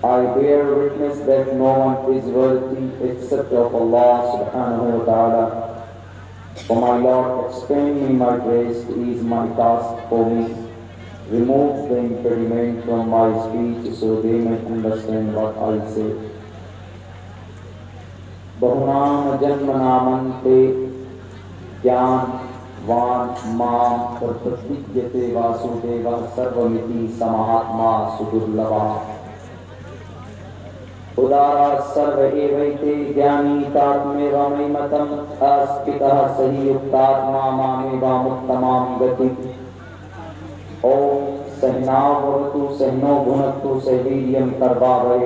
I bear witness that no one is worthy except of Allah subhanahu wa ta'ala. O my Lord, extend me my grace, ease my task for me. Remove the impediment from my speech so they may understand what I say. Bahunam janma namante Gyan Van Mam Pratidyate Vasudeva Sarvamiti Samahatma Sudurlava Udara Sarva Evaite Gyani Tatme Vamaimatam Aspitah Sahiyuktatma Mameva Muttamam Gati Om Sahina Bhavatu Sahino Bhunattu Sahiryam Karvavai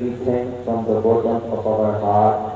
we thank from the bottom of our heart,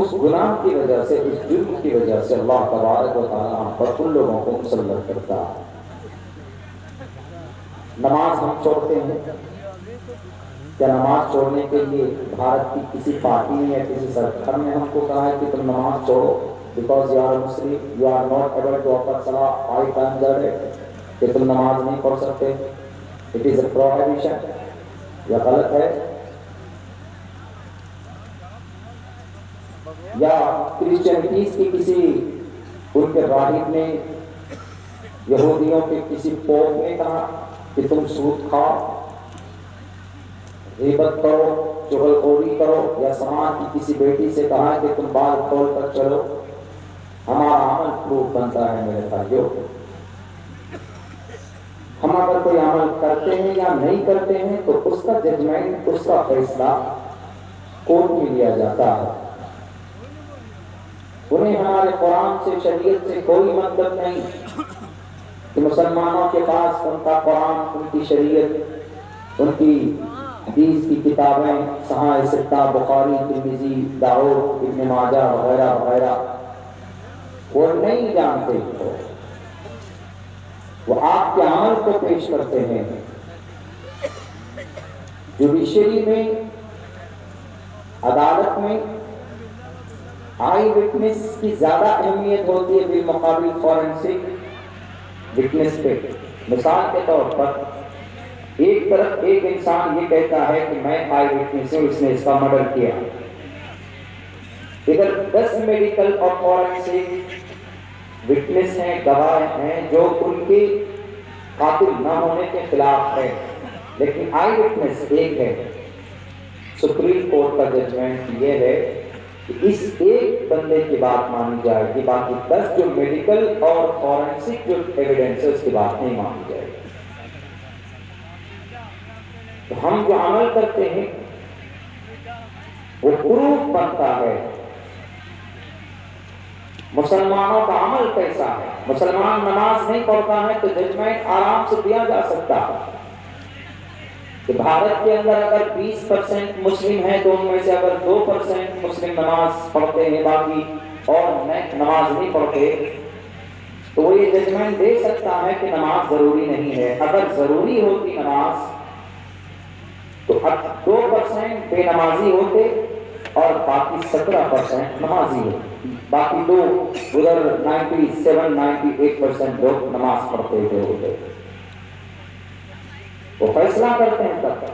اس گناہ کی وجہ سے، اس جرم کی وجہ سے اللہ تبارک و تعالیٰ ہم پر ان لوگوں کو مسلط کرتا ہے۔ نماز ہم چھوڑتے ہیں، کیا نماز چھوڑنے کے لیے بھارت کی کسی پارٹی نے یا کسی سرکار نے ہم کو کہا ہے کہ تم نماز چھوڑو because you are Muslim, you are not able to offer صلاۃ 5 times a day، کہ تم نماز نہیں پڑھ سکتے؟ اٹ از اے پروہیبیشن، یا غلط ہے؟ یا کرسچینٹیز کی کسی ان کے راہب نے، یہودیوں کے کسی پوپ نے کہا کہ تم سود کھاؤ، غیبت کرو، چغل خوری کرو، یا سماج کی کسی بیٹی سے کہا کہ تم بال کھول کر چلو؟ ہمارا عمل پروف بنتا ہے میرے بھائیوں۔ ہم اگر کوئی عمل کرتے ہیں یا نہیں کرتے ہیں تو اس کا ججمنٹ، اس کا فیصلہ کورٹ میں لیا جاتا ہے۔ انہیں ہمارے قرآن سے، شریعت سے کوئی مطلب نہیں کہ مسلمانوں کے پاس ان کا قرآن، ان کی شریعت، ان کی حدیث کی کتابیں، صحیح ستہ، بخاری، ترمذی، داؤد، ابن ماجہ وغیرہ وغیرہ، وہ نہیں جانتے ہو، وہ آپ کے عمل کو پیش کرتے ہیں۔ جوڈیشری میں، عدالت میں آئی وٹنس کی زیادہ اہمیت ہوتی ہے بالمقابل فورنسک وٹنس پہ۔ مثال کے طور پر ایک طرف ایک انسان یہ کہتا ہے کہ میں آئی وٹنس ہوں، اس نے اس کا مرڈر کیا، ادھر 10 میڈیکل اور فورنسک وٹنس ہیں، گواہ ہیں جو ان کے قاتل نہ ہونے کے خلاف ہے، لیکن آئی وٹنس ایک ہے۔ سپریم کورٹ کا ججمنٹ یہ ہے کہ اس ایک بندے کی بات مانی جائے گی، باقی 10 جو میڈیکل اور فورنسک جو ایویڈنس ہے اس کی بات نہیں مانی جائے گی۔ تو ہم جو عمل کرتے ہیں وہ پروف بنتا ہے مسلمانوں کا عمل کیسا ہے۔ مسلمان نماز نہیں پڑھتا ہے تو ججمنٹ آرام سے دیا جا سکتا ہے کہ بھارت کے اندر اگر 20% مسلم ہیں تو ان میں سے اگر 2% مسلم نماز پڑھتے ہیں، باقی اور نماز نہیں پڑھتے، تو وہ یہ ججمنٹ دے سکتا ہے کہ نماز ضروری نہیں ہے۔ اگر ضروری ہوتی نماز تو 2% بے نمازی ہوتے اور باقی 17% نمازی ہوتے، باقی دو ادھر 97-98% لوگ نماز پڑھتے ہوتے۔ وہ فیصلہ کرتے ہیں تب